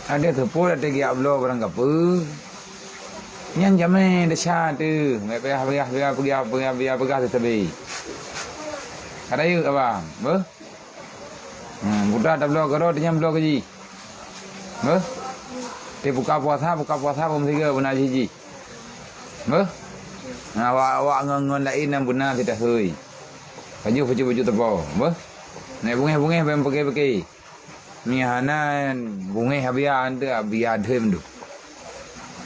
Ada tu pun ada giap lo barang apa. Yang jamai dah syah tu. Pergi tebi. Ada yuk abang. Ber? Budak dah blok karo dia blok gaji. Ber? Dia buka puasa pun tiga benar hiji. Ber? Awak ngon lain yang benar tidak hui. Baju tepo. Ber? Naik bunga bem pergi. Ni hana bunga habia anda biar dhem du.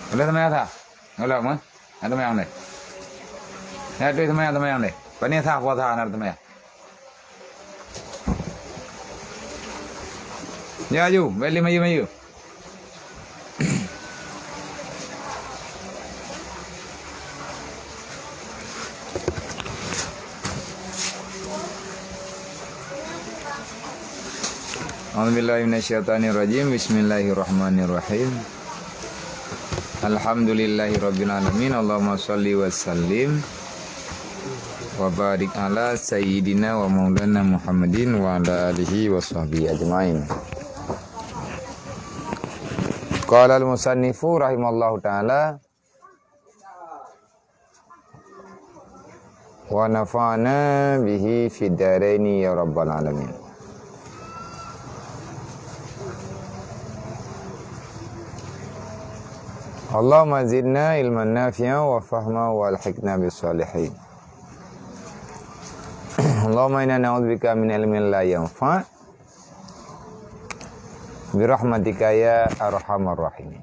Ada sama apa? Kalau mah, ada sama yang ni. Ada sama yang ni. Pani sah puasa ada sama. Ya ju, beli maju. A'udzubillahi minasyaitonirrajim. Bismillahirrahmanirrahim. Alhamdulillahirabbil alamin. Allahumma shalli wa sallim wa barik ala sayyidina wa maulana Muhammadin wa ala alihi wa sahbihi ajmain. Qala al-musannifu rahimallahu taala wa nafa'ana bihi fid dharaini ya rabbal alamin. Allahumma zidna ilman nafi'a wa fahma wa alhiqna bis salihin. Allahumma inna na'udzubika min ilmin la yanfa' bi rahmatika ya arhamar rahimin.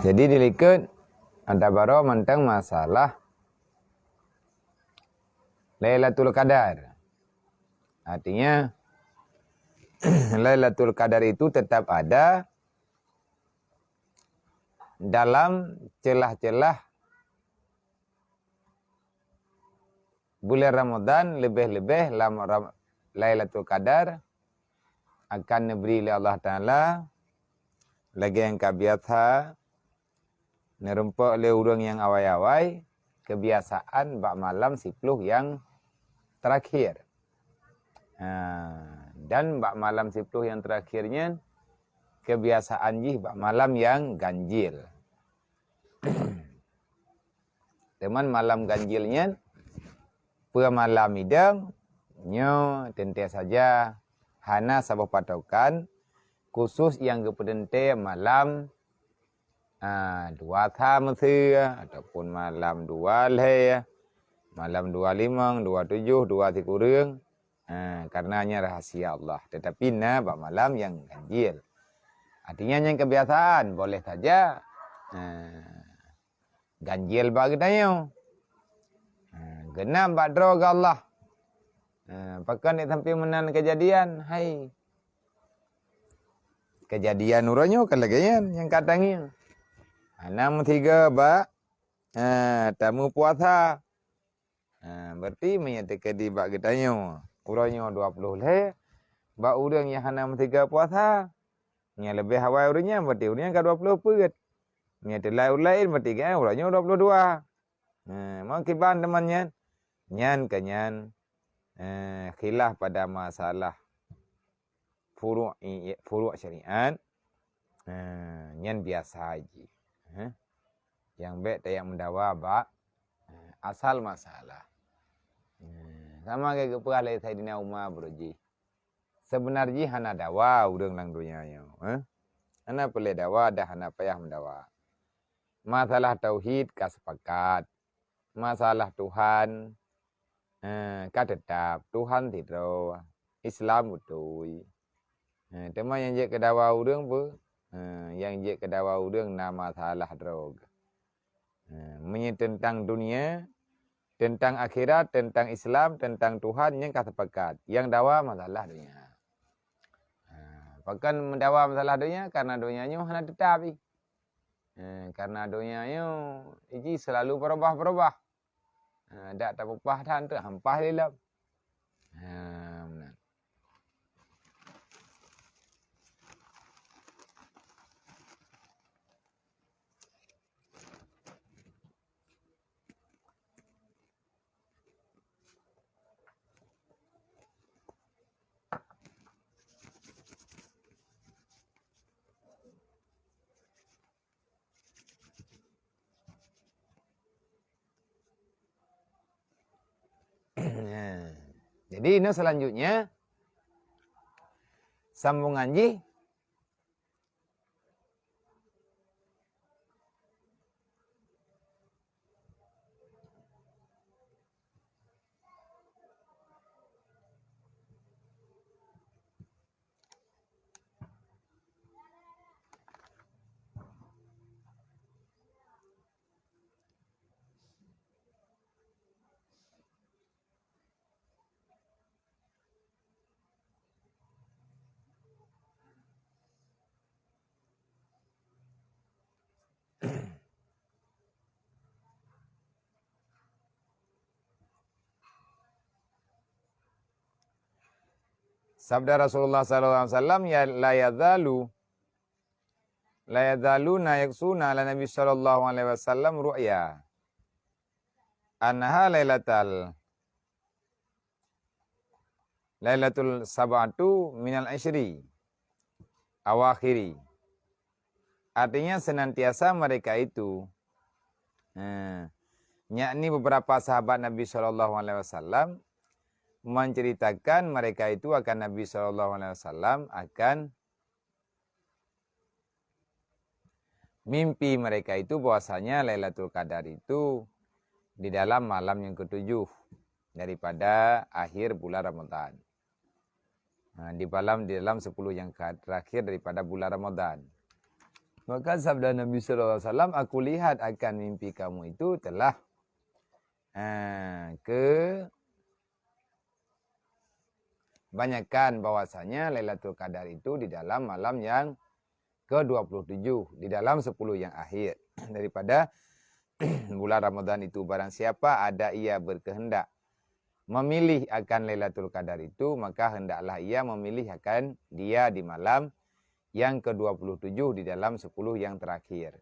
Jadi dilikut ada baro mentang masalah Lailatul Qadar. Artinya Lailatul Qadar itu tetap ada dalam celah-celah bulan Ramadan, lebih-lebih Lailatul Qadar akan diberi oleh Allah Ta'ala lagi yang kabiatha nerempak oleh orang yang awai-awai kebiasaan bak malam 10 yang terakhir. Dan bak malam 10 yang terakhirnya kebiasaan jih bak malam yang ganjil. Teman malam ganjilnya per malam idang nyo tente saja hana sabah patokan khusus yang kepedente malam 2 tham ataupun malam 2 leh, malam 25, 27, 23 kurang. Karenanya rahasia Allah. Tetapi bak malam yang ganjil. Artinya yang kebiasaan boleh saja ganjil bak gedayo. Genam bak drog Allah. Pakan ni sampai menan kejadian, hai. Kejadian uranyo kan lagi yang katanya. Enam 3 bak tamu puasa. Berarti menyatakan di bak gedayo. Uranyo 20 leh. Bak urang yang enam 3 puasa. Yang lebih awal urangnya berarti urangnya ke 20 pet. Menyatakan lain berarti kan uranyo 22. Mau kiban temannya. Nyan kenyan khilaf pada masalah furu' syariat. Nyan biasa aja. Yang baik tak yang mendawa bak asal masalah. Sama kayak keperah lai Saidina Umar beruji. Sebenarnya hana dawa urang lang dunia. Hana boleh dawa dah hana payah mendawa. Masalah tauhid kasepakat. Masalah Tuhan tetap Tuhan tidak. Islam betul. Tema yang je kedawa urang ber. Yang je kedawa urang nama salah drog. Tentang dunia, tentang akhirat, tentang Islam, tentang Tuhan yang kasepakat. Yang dawa masalah dunia. Bahkan mendawa masalah dunia karena dunianya hana tetap. Karena dunianya ini selalu berubah-berubah. Tak terpupah dan terhampah dalam. Jadi ini selanjutnya sambungan ji. Sabda Rasulullah SAW, ya la yadzaluna yaksuna ala Nabi sallallahu alaihi wasallam ru'ya annaha lailatul sab'atu minal ashri awakhiri. Artinya senantiasa mereka itu yakni beberapa sahabat Nabi sallallahu alaihi wasallam menceritakan mereka itu akan Nabi SAW akan mimpi mereka itu bahwasanya Lailatul Qadar itu di dalam malam yang ketujuh daripada akhir bulan Ramadan. Nah, di dalam 10 yang terakhir daripada bulan Ramadan. Maka sabda Nabi SAW, aku lihat akan mimpi kamu itu telah banyakkan bahwasanya Lailatul Qadar itu di dalam malam yang ke-27, di dalam 10 yang akhir daripada bulan Ramadan itu. Barang siapa ada ia berkehendak memilih akan Lailatul Qadar itu, maka hendaklah ia memilih akan dia di malam yang ke-27 di dalam 10 yang terakhir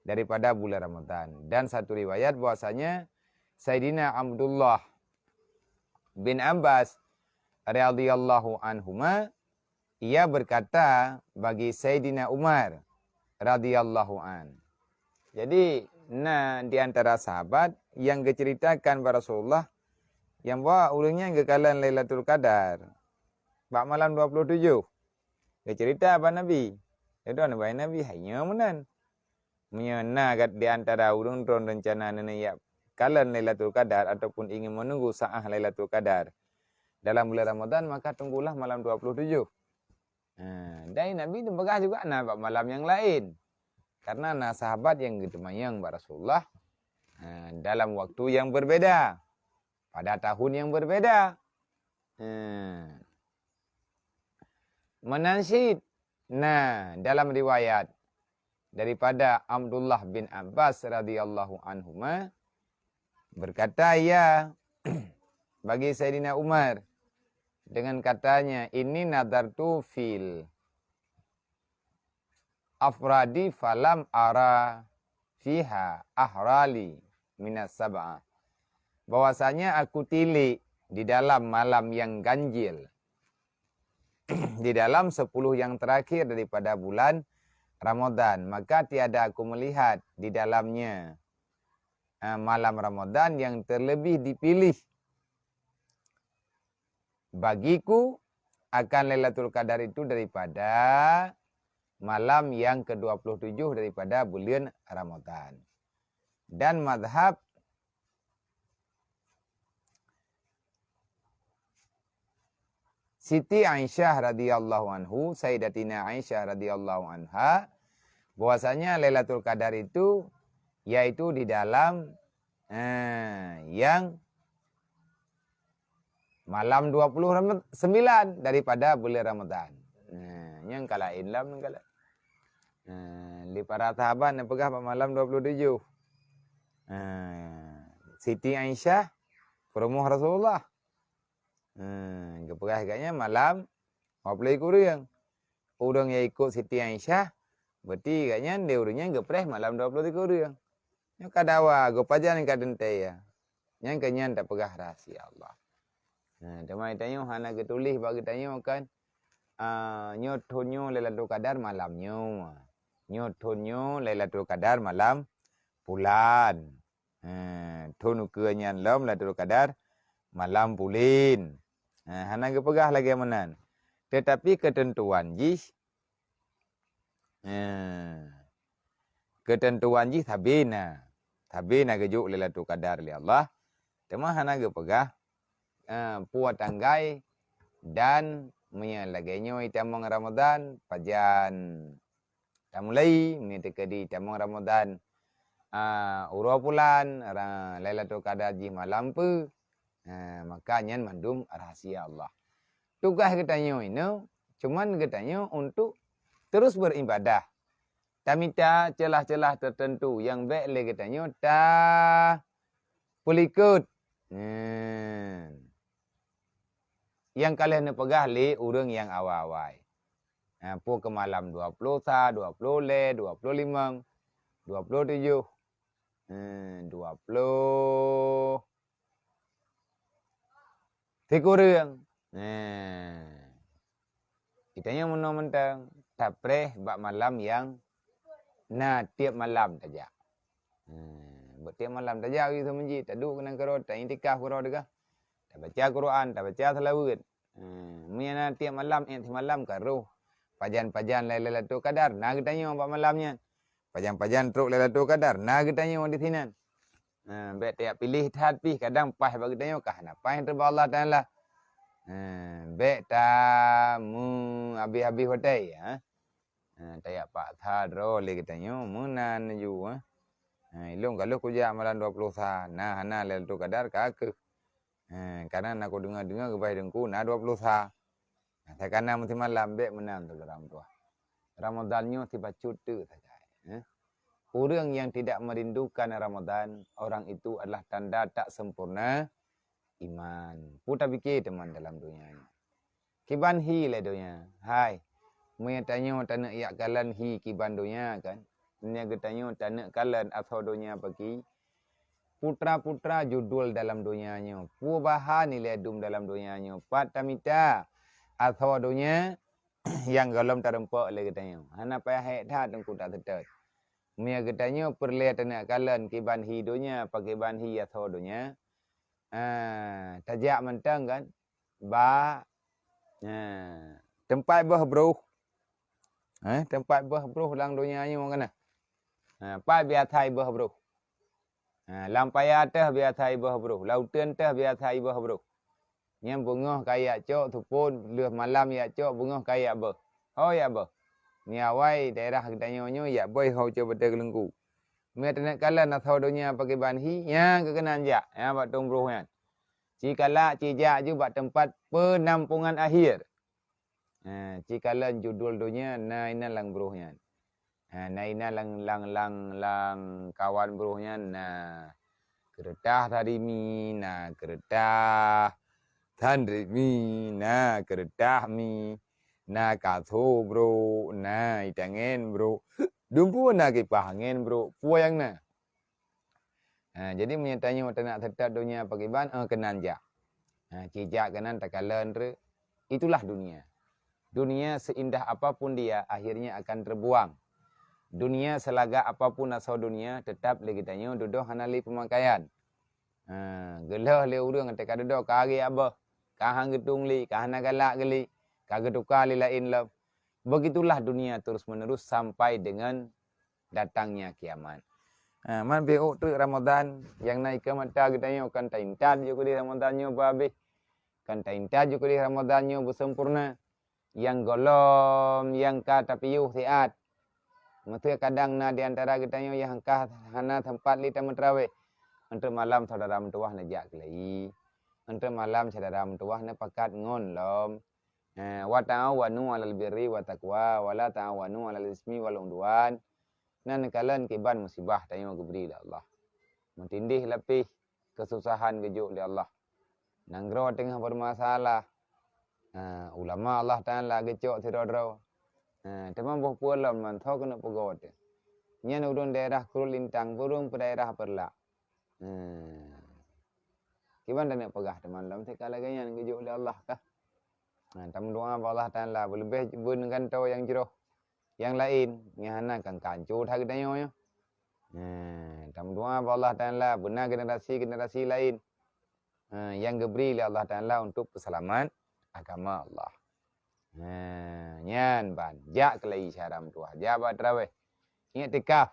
daripada bulan Ramadan. Dan satu riwayat bahwasanya Sayyidina Abdullah bin Abbas radhiyallahu anhuma, ia berkata bagi Sayyidina Umar radhiyallahu an. Jadi, di antara sahabat yang diceritakan kepada Rasulullah yang bawa ulungnya kekalan Lailatul Qadar bak malam 27. Dia cerita apa Nabi? Itu Nabi hanya menan. Menyana kat di antara ulung ron rencana nenek kalan Lailatul Qadar ataupun ingin menunggu saat Lailatul Qadar dalam bulan Ramadan, maka tunggulah malam 27. Dan Nabi itu begah juga malam yang lain. Karena sahabat yang ditemayang Rasulullah dalam waktu yang berbeda. Pada tahun yang berbeda. Menansyid. Dalam riwayat daripada Abdullah bin Abbas radhiyallahu anhuma berkata ya bagi Sayyidina Umar dengan katanya, ini nadartu fil afradi falam ara fiha ahrali minas sab'ah. Bahwasanya aku tilik di dalam malam yang ganjil di dalam 10 yang terakhir daripada bulan Ramadan, maka tiada aku melihat di dalamnya malam Ramadan yang terlebih dipilih bagiku akan Lailatul Qadar itu daripada malam yang ke-27 daripada bulan Ramadan. Dan madhab Siti Aisyah radhiyallahu anhu, Sayyidatina Aisyah radhiyallahu anha, bahwasanya Lailatul Qadar itu yaitu di dalam yang malam 29 daripada bulan Ramadan. Yang kala inlam kala. Di para sahabat yang pegah malam 27. Siti Aisyah perumuh Rasulullah. Kepegah agaknya malam 20 kurang. Orang yang ikut Siti Aisyah berarti agaknya dia orangnya gepreh malam 20 kurang. Yang kadawa gopajan kadente ya. Yang kenyan tak pegah rahasia Allah. Teman tanya hana ketulih bagi tanya kan nyotonyo Lailatul Qadar malamnya. Nyotonyo Lailatul Qadar malam bulan. Tonu keanyan lam Lailatul Qadar malam pulin. Hana ge pegah lagi menan. Tetapi ketentuan jis ketentuan jis tabina. Tabina gejuk Lailatul Qadar li Allah. Tema hana ge pegah puat tanggai dan menyalagenyo itamong Ramadan pajan tamulai menikadi itamong Ramadan urua bulan Lailatul Qadar jih malam pu makanya mandum rahasia Allah. Tugas katanya ini cuman katanya untuk terus beribadah. Tamita celah-celah tertentu yang baik le katanya ta pelikut. Yang kalian pegah li urang yang awal-awal. Pu ke malam 20 sa, 20 le, 25, 27, 20 Tikurang. Kitanya mentang tapreh bak malam yang tiap malam saja. Tiap malam saja itu menji taduk kena karo tak intikaf karo dega. Tak baca Quran, tak baca selawat. Mena tiap malam malam karo pajan-pajan Lailatul Qadar. Nah kitanya bak malamnya. Pajan-pajan truk Lailatul Qadar. Nah kitanya di sinan. Bet tiap pilih hati kadang pas bagi tanya kah napa yang terba Allah Taala. Bet tamu habis-habis hotel tayak pak thadro le katanya munan ju ilung kalau kuja amalan 20 sa nah hana Lailatul Qadar ke karena aku dengar-dengar ke bayi dengku nah 20 sa. Saya karena mesti malam bet menang tu dalam tua. Ramadannya tiba cuti saja. Orang yang tidak merindukan Ramadan, orang itu adalah tanda tak sempurna iman. Putar fikir teman dalam dunia ini. Kiban hi le dunia. Hai. Mereka tanya tanah iak kalan hi kiban dunia kan. Mereka tanya tanah kalan atau dunia bagi. Putra-putra judul dalam dunianya. Pubahan nilai dum dalam dunianya. Patamita atau dunia yang galom terempak le katanya. Hana payah hek dah tengku tak tetet. Mia katanya perlihatan kalan kiban hidunya pakai ban hi atau dunia. Tajak mentang kan. Tempat bro. Tempat bro lang dunianya mana. Pai biar thai bro. Lampai atas biar thai bro. Lautan teh biar thai bro. Yang bunga kayak cok tu pun leh malam ya cok bunga kayak ber. Oh ya ber. Ni awai daerah katanya ya boy hau coba tergelenggu. Mereka nak kalah nak tahu dunia pakai banhi ya kekenan jak ya buat tumbuh kan. Cikala cijak juga tempat penampungan akhir. Cikala judul dunia na ina lang bruhnya. Na ina lang kawan bruhnya na keretah tadi mi na keretah tandri mi na keretah mi. Na katho bro, na itangen bro. Dumpu na kipahangen bro, puayang na. Jadi menyatanya waktu nak tetap dunia pakai ban, kenan jak. Cijak kenan takalan re, itulah dunia. Dunia seindah apapun dia, akhirnya akan terbuang. Dunia selaga apapun asal dunia, tetap lagi tanya duduk hanali pemakaian. Gelah le urang tak ada duduk kari abah. Kahang getung li, kahana galak geli. Kagak tukar lain lah. Begitulah dunia terus menerus sampai dengan datangnya kiamat. Man beok tu Ramadan yang naik ke mata kita kan taintat juga di Ramadannya babe. Kan taintat juga di Ramadannya bersempurna. Yang golom, yang kata piyuh siat. Mesti kadang na di antara kita yang kah hana tempat li tamu terawih. Untuk malam saudara mentuah najak kelai. Untuk malam saudara mentuah na pakat ngon lom. Wa ta'awanu 'alal birri wa taqwa wa la ta'awanu 'alal ismi wal udwan. Nan kalan kiban musibah tayo gebri da Allah. Mentindih lebih kesusahan gejuk di Allah. Nanggro tengah bermasalah. Ulama Allah Taala gecok tidodro. Teman boh pualam man thok kena pegot. Nyen udun daerah Kurul Lintang burung daerah perla. Kiban dan pegah teman lam sekala ganyan gejuk di Allah kah. Tam doa Allah Taala lebih bunkan tau yang jeroh yang lain ngahana kan kancu thak dayo yo. Tam doa Allah Taala benar generasi lain. yang diberi oleh Allah Ta'ala untuk peselamat agama Allah. Nyan ban, jak kelai syaram tuah, jak buat terawih. Ingat tikaf,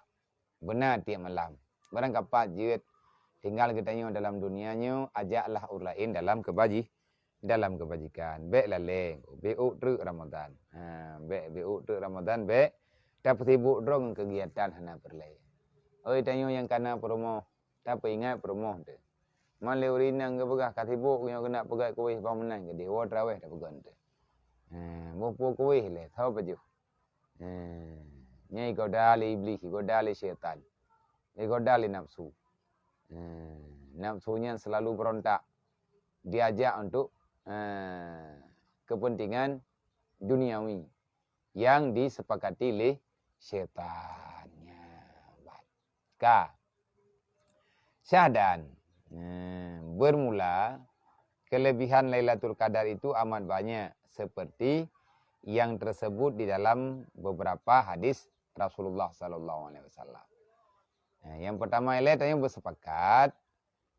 benar tiap malam. Barang kapat jeut tinggal kitanya dalam dunianya, ajaklah orang lain dalam kebajikan. Baik laleng, beuk teruk Ramadan. Beuk teruk Ramadan, baik dapat sibuk drong kegiatan hana perlai. Oi tanyo yang kana promo, tapi ingat promo tu. Male urinang ke pegah katibuk yang kena pegat kuih bang menang ke dia. Wa terawih dah pegang tu. Mupu kuih le, tahu baju. Nyai godali iblis, godali syaitan. Godali nafsu. Nafsunya selalu berontak. Diajak untuk kepentingan duniawi yang disepakati oleh syaitannya. Syahdan. Bermula kelebihan Lailatul Qadar itu amat banyak seperti yang tersebut di dalam beberapa hadis Rasulullah sallallahu alaihi wasallam. Yang pertama ialah tanya bersepakat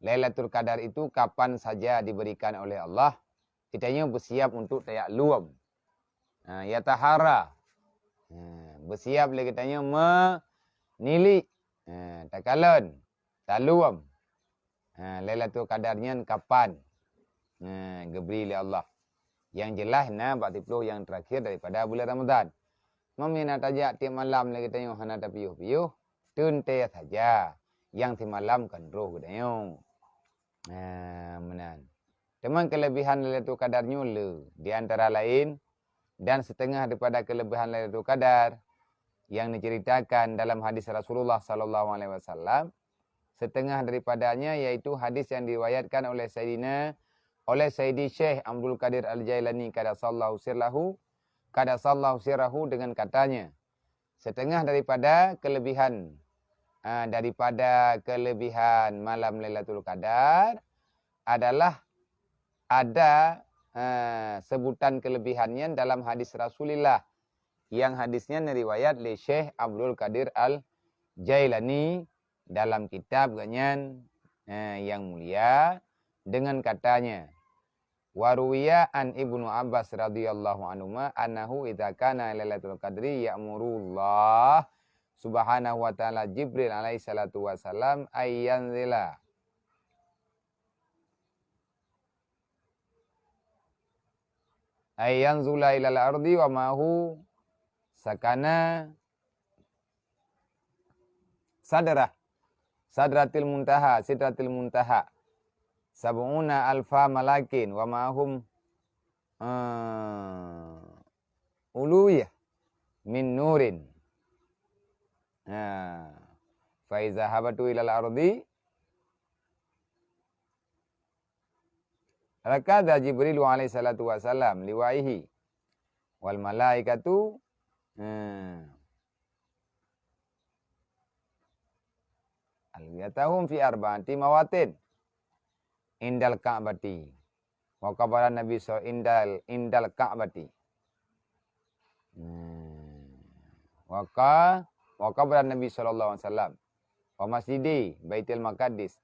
Lailatul Qadar itu kapan saja diberikan oleh Allah, kitanya bersiap untuk tayak luam. Ya tahara. Bersiap lagi kitanya menilik. Takalon. Taluam. Lailatul Qadarnya kapan? Diberi oleh Allah. Yang jelas na 40 yang terakhir daripada bulan Ramadan. Memina tajak tiap malam lagi tanya hana tapiyuh-piyuh. Tunte saja yang di malam kan roh gedayong. Menan. Teman kelebihan Lailatul Qadarnya le di antara lain dan setengah daripada kelebihan Lailatul Qadar yang diceritakan dalam hadis Rasulullah sallallahu alaihi wasallam, setengah daripadanya yaitu hadis yang diriwayatkan oleh Sayyidi Syekh Abdul Qadir Al-Jailani qaddasallahu sirrahu dengan katanya, setengah daripada kelebihan malam Lailatul Qadar adalah ada sebutan kelebihannya dalam hadis Rasulullah yang hadisnya diriwayat oleh Syekh Abdul Qadir Al-Jailani dalam kitab ganyan yang mulia dengan katanya, waruwiya an Ibnu Abbas radhiyallahu anhuma annahu idza kana Lailatul Qadri ya'murullah subhanahu wa ta'ala Jibril alaihi salatu wasalam ayyanzila ayyanzula ilal ardi wa mahu sakana sidratil muntaha sab'una alfa malakin wa ma'hum uluyah min nurin. Fa iza habatu ilal ardi rakada Jibril alaihi salatu wasalam liwaihi wal malaikatu al-yatahum fi arba'ati mawatin indal Ka'bati wa qabala Nabi indal Ka'bati wa qabala Nabi sallallahu alaihi wasallam wa masjidi Baitul Maqdis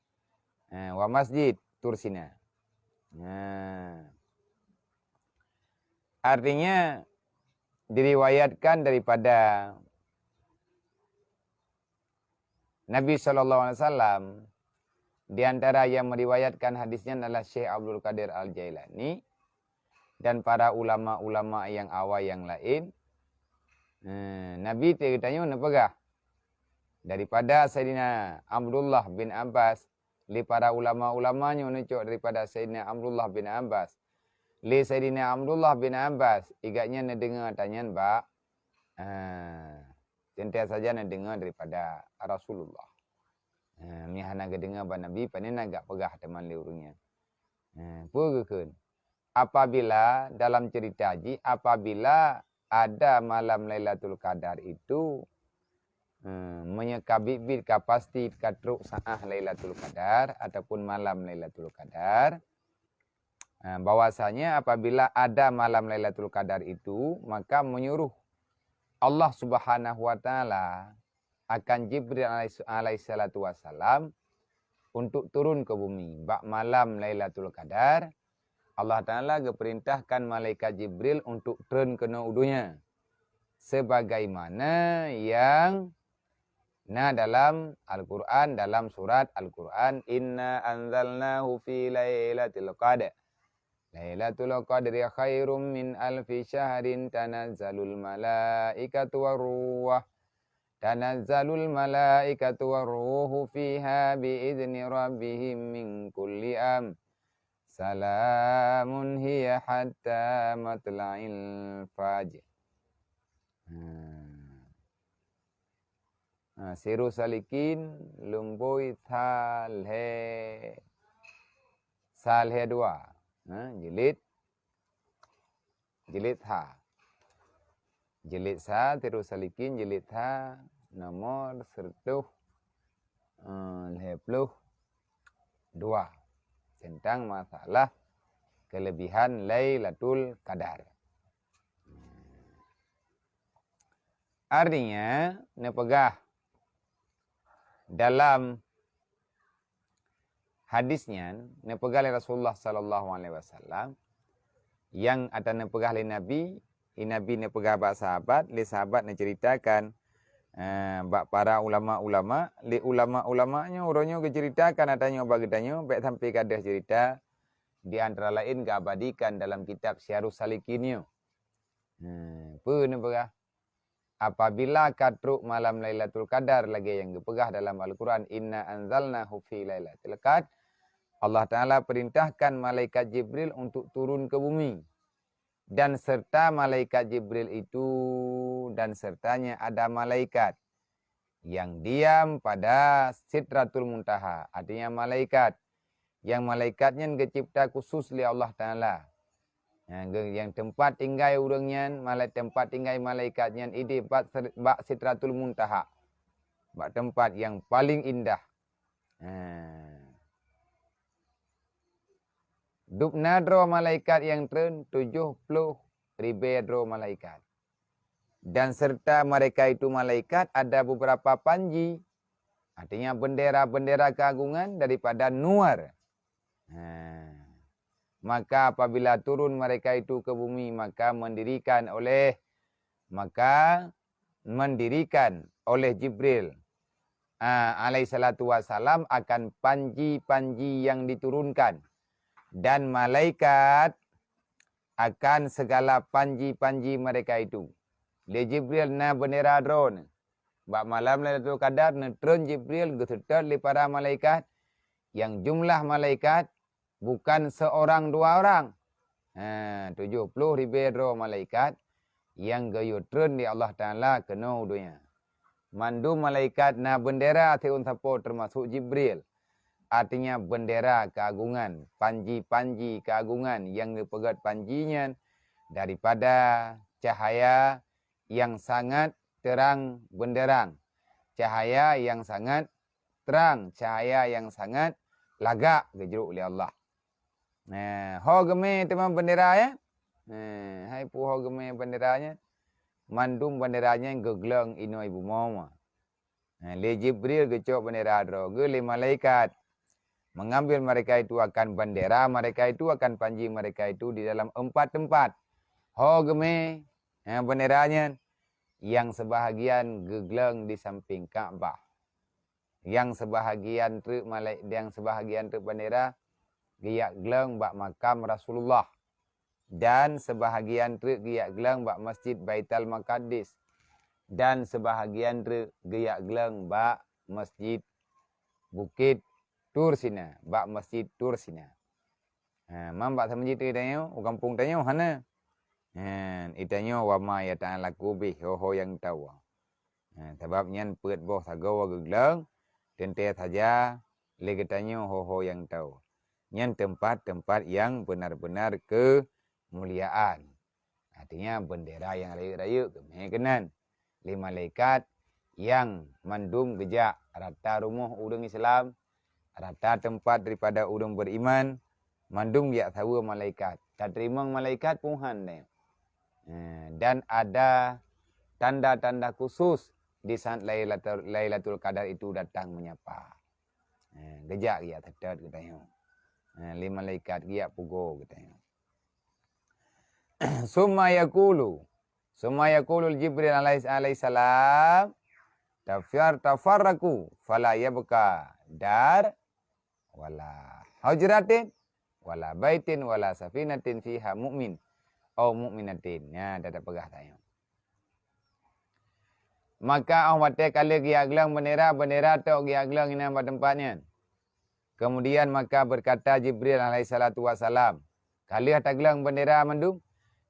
wa masjid Tursina. Artinya diriwayatkan daripada Nabi sallallahu alaihi wasallam. Di antara yang meriwayatkan hadisnya adalah Syekh Abdul Qadir Al-Jailani dan para ulama-ulama yang awal yang lain. Nabi ceritanya nepegah daripada Sayyidina Abdullah bin Abbas, li para ulama-ulamanya menunjuk daripada Sayyidina Abdullah bin Abbas. Li Sayyidina Abdullah bin Abbas, igaknya nedengar tanyaan bak. Sentiasa saja nedengar daripada Rasulullah. Mihana kedengar ba Nabi panen agak pegah teman liurnya. Pegahkan. Apabila dalam cerita haji, apabila ada malam Lailatul Qadar itu menyekabit pasti katruk saah Lailatul Qadar ataupun malam Lailatul Qadar, bahwasanya apabila ada malam Lailatul Qadar itu, maka menyuruh Allah Subhanahu wa taala akan Jibril alaihi salatu wasalam untuk turun ke bumi. Bak malam Lailatul Qadar, Allah Ta'ala perintahkan malaikat Jibril untuk turun ke udunya. Sebagaimana yang dalam Al-Quran, dalam surat Al-Quran, Inna anzalnahu fi Lailatul Qadar. Lailatul Qadri khairum min alfi syahrin tanazzalul malaikatu warruh. Tanazzalul malaikatu warruhu fiha biizni rabbihim min kulli am. Salamun hiya hatta matla'il fajr. Siru salikin lumbui salhe 2. Jilid ha. Jilid sa Siru salikin jilid ha nomor 122 tentang masalah kelebihan Lailatul Qadar. Artinya, nepegah dalam hadisnya, nepegah oleh Rasulullah sallallahu alaihi wasallam yang ada nepegah oleh Nabi nepegah bak sahabat, li sahabat ceritakan bak para ulama-ulama, li ulama-ulamanya orangnya ceritakan adanya bagedanya, baik sampai kadah cerita di antara lain keabadikan dalam kitab Syarus Salikinnya. Apa nepegah? Apabila katruk malam Lailatul Qadar lagi yang dipegah dalam Al-Quran, Inna anzalnahu fi Lailatul Qadar, Allah Ta'ala perintahkan malaikat Jibril untuk turun ke bumi. Dan serta malaikat Jibril itu, dan sertanya ada malaikat yang diam pada Sidratul Muntaha. Artinya malaikat, yang malaikatnya dicipta khusus oleh Allah Ta'ala. Yang tempat tinggal urangnya, tempat tinggal malaikatnya ini bak Sidratul Muntaha. Bak tempat yang paling indah. Dupna dro malaikat yang tren 70 ribu malaikat. Dan serta mereka itu malaikat ada beberapa panji. Artinya bendera-bendera keagungan daripada Nuar. Maka apabila turun mereka itu ke bumi, maka mendirikan oleh Jibril alaihi salatu wassalam akan panji-panji yang diturunkan. Dan malaikat akan segala panji-panji mereka itu. Le Jibril na bendera drone. Bak malam Lailatul Qadar netron Jibril gesetel li para malaikat. Yang jumlah malaikat bukan seorang dua orang. 70 ribu malaikat yang gayutron di Allah Ta'ala kena udunya. Mandu malaikat na bendera tiun sapo termasuk Jibril. Artinya bendera keagungan, panji-panji keagungan yang dipegat panjinya daripada cahaya yang sangat terang benderang. Cahaya yang sangat terang, cahaya yang sangat lagak kejeruk oleh Allah. Ho geme teman bendera ya. Hai pu ho geme benderanya. Mandum benderanya gegleng ino ibu mama. Le Jibril gecok bendera dro, le malaikat mengambil mereka itu akan bendera, mereka itu akan panji mereka itu di dalam 4 tempat. Ho geme benderanya yang sebahagian gegleng di samping Ka'bah. Yang sebahagian truk bendera giyak geleng bak makam Rasulullah. Dan sebahagian truk giyak geleng bak Masjid Baitul Maqdis. Dan sebahagian truk giyak geleng bak Masjid Bukit Tursina, bak Masjid Tursina. Mambak sama masjid itanyo, kampung tanyo hana. Itanyo wama ya ta'ala kubih ho yang tahu. Sebabnya pet boh sagawa gegleng, tente saja legetanyo ho yang tahu. Yang tempat-tempat yang benar-benar kemuliaan. Artinya bendera yang rayu-rayu kemekenan. 5 malaikat yang mandum gejak rata rumah urang Islam, rata tempat daripada urang beriman, mandum ya tahu malaikat. Tak terima malaikat Tuhan dia. Dan ada tanda-tanda khusus di saat Lailatul Qadar itu datang menyapa. Gejak dia tetet katanya. Li malaikat dia pugo katanya. Summa yaqulu Jibril alaihi salam tafarraku fala yabqa dar wala hujratin wala baitin wala safinatin fiha mu'min au mu'minatin. Ya, dah pegah tanya. Maka awak kali giaglang bendera atau giaglang ini apa tempatnya. Kemudian maka berkata Jibril alaihi salatu wasalam, kali hataglang bendera mandum,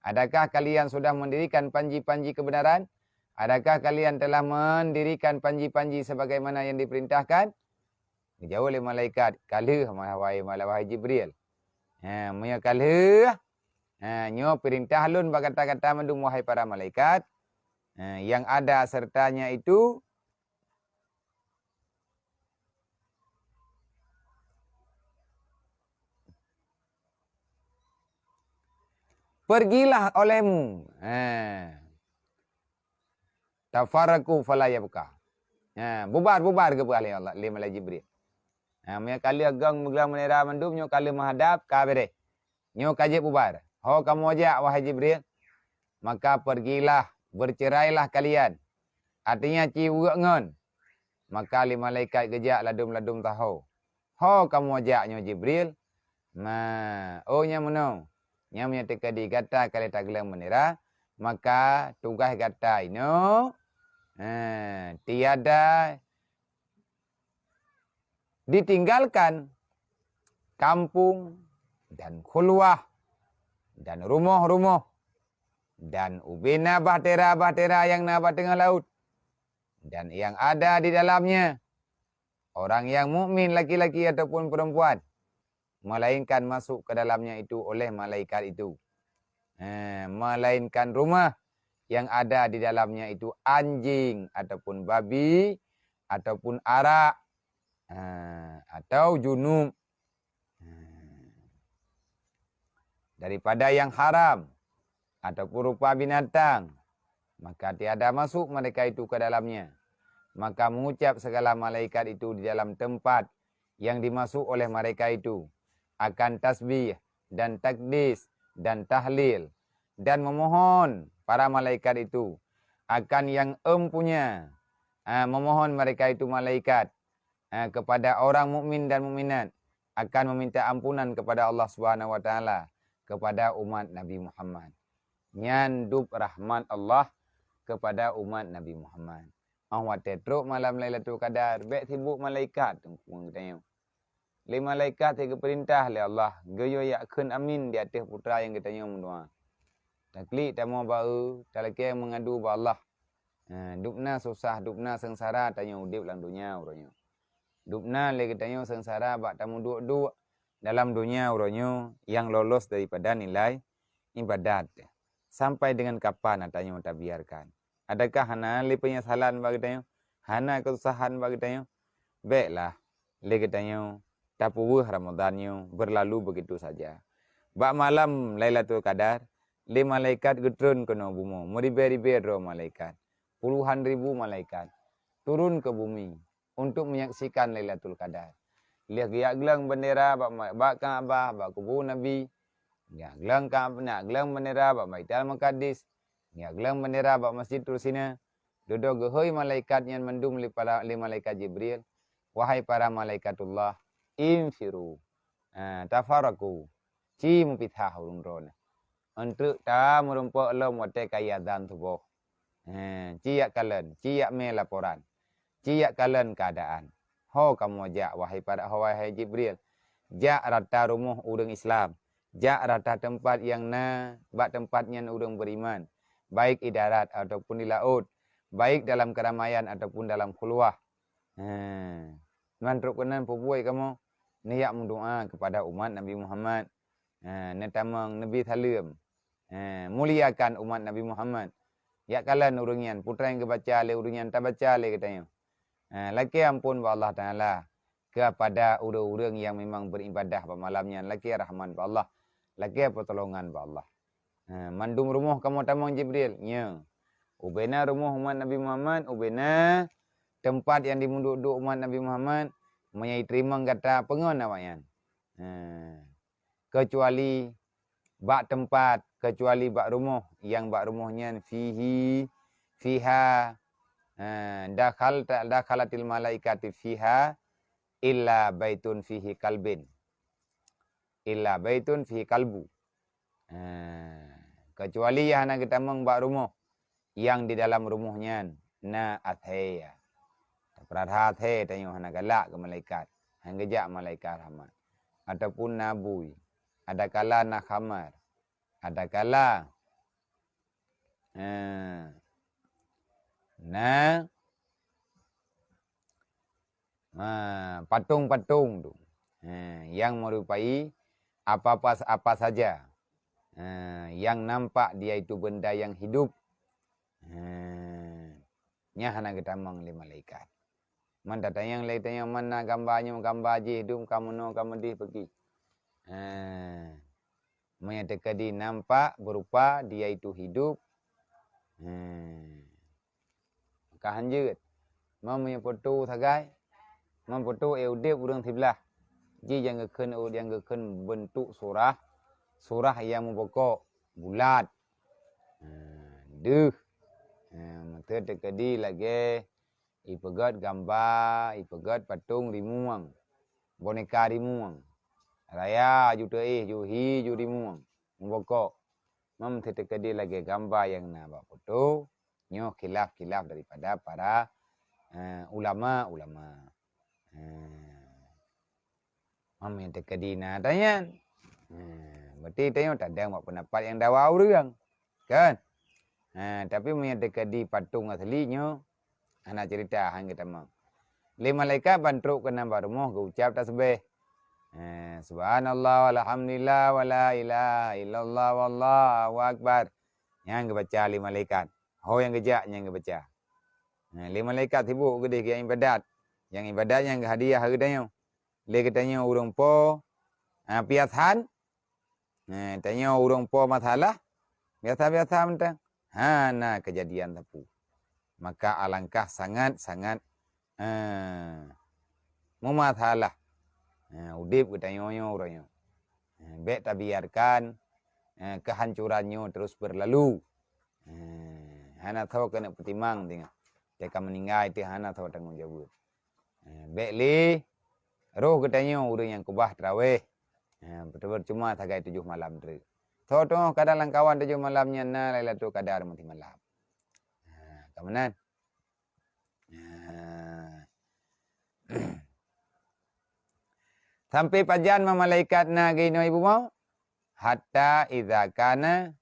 adakah kalian sudah mendirikan panji-panji kebenaran? Adakah kalian telah mendirikan panji-panji sebagaimana yang diperintahkan? Dijawab oleh malaikat, kali wahai Jibril. Munya kali nyo perintah lun berkata-kata mandum wahai para malaikat. Yang ada sertanya itu pergilah olehmu. Tafaraku fala yabqa. Bubar ke oleh Allah li malaikat Jibril. Munya kali agang menggelang menera mandum nyo kali menghadap kabere. Nyo kaje bubar. Ho kamu aja wahai Jibril. Maka pergilah, bercerailah kalian. Artinya ciwuk ngon. Maka li malaikat gejak ladum-ladum tahu. Ho kamu ajaknya Jibril. Nya menong. Nya punya tekadi kata kali tak gelang menera. Maka tugas kata ini. Tiada ditinggalkan kampung dan khulwah dan rumah-rumah dan ubina bahtera-bahtera yang nabah tengah laut dan yang ada di dalamnya orang yang mukmin laki-laki ataupun perempuan melainkan masuk ke dalamnya itu oleh malaikat itu. Melainkan rumah yang ada di dalamnya itu anjing ataupun babi ataupun arak atau junub daripada yang haram ataupun rupa binatang, maka tiada masuk mereka itu ke dalamnya. Maka mengucap segala malaikat itu di dalam tempat yang dimasuk oleh mereka itu akan tasbih dan takdis dan tahlil dan memohon para malaikat itu akan yang empunya memohon mereka itu malaikat kepada orang mukmin dan mukminat akan meminta ampunan kepada Allah Subhanahu wa taala kepada umat Nabi Muhammad. Nyandub rahmat Allah kepada umat Nabi Muhammad. Awak tetruk malam Lailatul Qadar, baik sibuk malaikat tengkung tanya. Le malaikat yang perintah oleh Allah, geyo yakun amin di atas putra yang kita nyom doa. Taklik tamu bau, talake mengadu ba Allah. Dupna susah, dupna sengsara tanya udip dalam dunia uronyo. Dupna le kita nyom sengsara bak tamu duk-duk dalam dunia uronyo yang lolos daripada nilai ibadat. Sampai dengan kapan atanya kita biarkan? Adakah hana le penyesalan bagi tanya? Hana kesusahan bagi tanya? Baiklah, le kita tapuwuh Ramadannya berlalu begitu saja. Bak malam Lailatul Qadar, le malaikat getrun ke bumi. Meribe-ribe roh malaikat. Puluhan ribu malaikat turun ke bumi untuk menyaksikan Lailatul Qadar. Lihat giaglang bendera bak Ka'bah, bak kubur Nabi. Giaglang Ka'bah, giaglang bendera bak Baitul Maqdis. Giaglang bendera bak Masjid Rusina. Duduk gehoy malaikat yang mendum li malaikat Jibril. Wahai para malaikatullah, infiru tafaraku ci mupithah urun. Untuk ta merumpak lom wate kayadan tubuh. Ciyak kalen, ciyak me laporan. Ciyak kalen keadaan. Ho kamu ajak wahai Jibril. Jak rata rumah urang Islam. Jak rata tempat yang bak tempatnya urang beriman. Baik di darat ataupun di laut. Baik dalam keramaian ataupun dalam khulwah. Mantruk kenan pubuai kamu. Niyak mendoa kepada umat Nabi Muhammad. Netamang Nabi Salim. Muliakan umat Nabi Muhammad. Ya kalan urungian. Putra yang kebaca le urungian tak baca le katanya. Laki ampun ba Allah Ta'ala kepada urang-urang yang memang beribadah pada malamnya. Laki rahman ba Allah. Laki pertolongan ba Allah. Mandum rumah kamu tamang Jibril. Ya. Ubena rumah umat Nabi Muhammad. Ubena tempat yang dimunduk-duk umat Nabi Muhammad. menyai terima kata pengon awaknya. Kecuali bak tempat, kecuali bak rumah yang bak rumahnya fiha dakhalatil malaikati fiha illa baitun fihi kalbin. Illa baitun fihi kalbu. Kecuali ya hana kita bak rumah yang di dalam rumahnya na atheya. Pradhat he tanyo hana galak ke malaikat. Hanggejak malaikat rahmat. Ataupun nabui. Ada kala nak khamar. Ada kala patung-patung tu. Yang merupai apa saja. Yang nampak dia itu benda yang hidup. Nya hana kita li malaikat. Man datang yang mana gambarnya gambar je hidup kamu no kamu di pergi. Menyatakan di nampak berupa dia itu hidup. Maka hanjut. Mamanya foto sagai. Mam foto udip urang tiblah. Ji yang gekeun bentuk surah. Surah yang membokok bulat. Deuh. Mata tekadi lagi. Ipegat gambar, ipegat patung rimuang. Boneka rimuang. Raya juta juhi rimuang. Membokok. Mam tekadi lagi gambar yang nak foto. Nyo khilaf-khilaf daripada para ulama-ulama. Mam yang tekadi nak tanya. Berarti tanya tak ada pendapat yang dawa orang. Kan? Tapi menyatakan di patung aslinya. Anak cerita hang kita mau. Lima malaikat bantruk ke nambah rumah ke ucap tasbih. Subhanallah walhamdulillah wala ilaha illallah wallahu akbar. Yang baca lima malaikat. Ho yang gejak yang baca. Lima malaikat sibuk gede yang ibadat. Yang ibadat yang hadiah harganya. Le katanya urang po piathan. Tanya urang po masalah. Biasa-biasa mentang. Nah kejadian tepu. Maka alangkah sangat-sangat memasalah. Udip katanya orangnya. Baik tak biarkan kehancurannya terus berlalu. Hana tahu kena pertimang tengok. Jika meninggal itu hana tahu tanggung jawab. Baik li roh katanya orang yang kubah terawih. Betul cuma sagai 7 malam terus. Tahu kadang kawan 7 malamnya na Lailatul Qadar mati malam. Kamanan. Sampai pajan malaikat na gino ibu mau. Hatta idza kana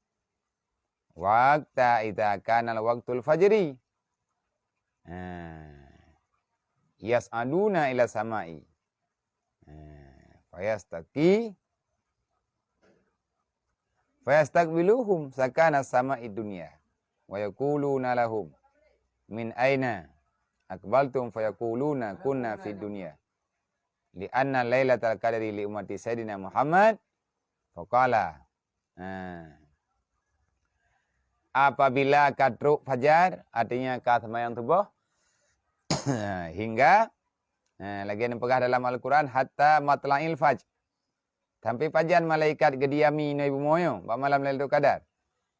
waktul fajri. Yas'aduna ila samai. Fayastaqbiluhum sakana sama'i dunya. Wa yaquluna lahum min aina akbaltum fayaquluna kunna fid dunya. Li'anna lailatul qadri li ummati sayyidina Muhammad faqala apabila katruk fajar artinya ka sembahyang subuh hingga lagi pegah dalam Al-Quran hatta matla'il fajr sampai pajan malaikat gediami no ibu moyo pada malam Lailatul Qadar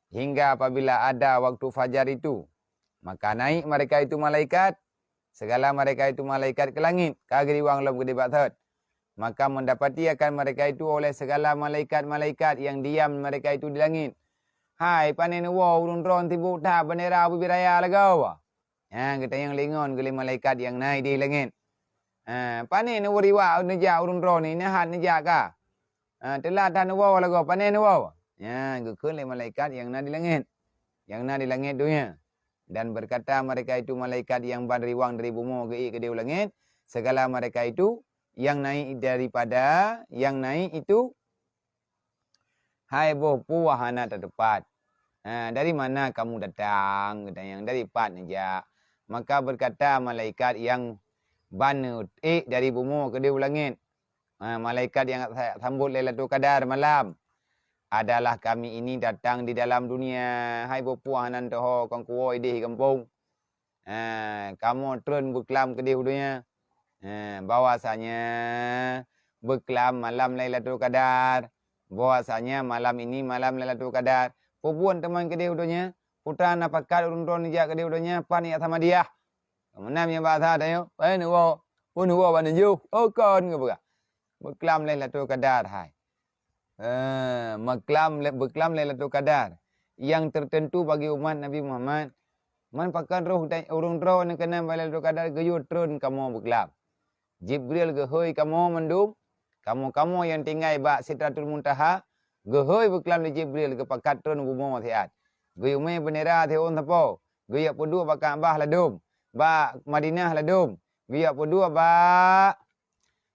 hingga apabila ada waktu fajar itu maka naik mereka itu malaikat segala mereka itu malaikat ke langit kagri wang lom gede batat maka mendapati akan mereka itu oleh segala malaikat-malaikat yang diam mereka itu di langit. Hai panen wa urun ron tibu ta bendera biraya lagawa. Kita yang lingon geli malaikat yang naik di langit. Panen wariwa neja urun ron ni nahan neja ka. Telah tan wa lagawa panen wa. Gekeun le malaikat yang naik di langit. Yang naik di langit dunia. Dan berkata mereka itu malaikat yang bandriwang dari bumi ke di langit. Segala mereka itu yang naik daripada yang naik itu. Hai bopu wahana terdepat. Dari mana kamu datang? Yang dari pat saja. Maka berkata malaikat yang banut dari bumi ke di langit. Malaikat yang sambut Lailatul Qadar malam. Adalah kami ini datang di dalam dunia. Hai berpuanan toho kang kuo di kampung. Kamu turun berkelam ke di dunia. Bahwasanya berkelam malam Lailatul Qadar. Bahwasanya malam ini malam Lailatul Qadar. Pupuan teman ke dia udonya. Putra napakat urun-urun nijak ke dia udonya. Panik sama dia. Menamnya bahasa tayo. Nuwa. Nuwa bana ju. Kon ke buka. Berkelam Lailatul Qadar hai. Berkelam Lailatul Qadar. Yang tertentu bagi umat Nabi Muhammad. Man pakan roh urun-urun yang kena Lailatul Qadar. Gayut trun kamu berkelam. Jibril gehoi kamu mendum. Kamu yang tinggal bak Sidratul Muntaha. Gehoi berkelam di Jibril ke pakat trun bumo thiat. Guyume bendera theon tapo. Guyak pedua bak Kaabah ladum. Bak Madinah ladum. Guyak pedua bak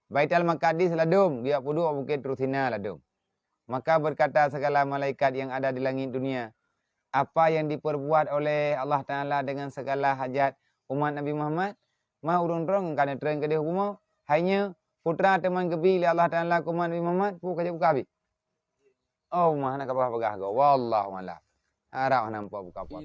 Baitul Maqdis ladum. Guyak pedua Bukit Rusina ladum. Maka berkata segala malaikat yang ada di langit dunia. Apa yang diperbuat oleh Allah Ta'ala dengan segala hajat umat Nabi Muhammad. Mah urun-urun kerana terang ke dia hukum. Hanya putra teman kebi oleh Allah Ta'ala umat Nabi Muhammad. Pu kajak buka habis. Oh, mah nak apa-apa gah. Wallahu a'lam. Harap nampak buka apa.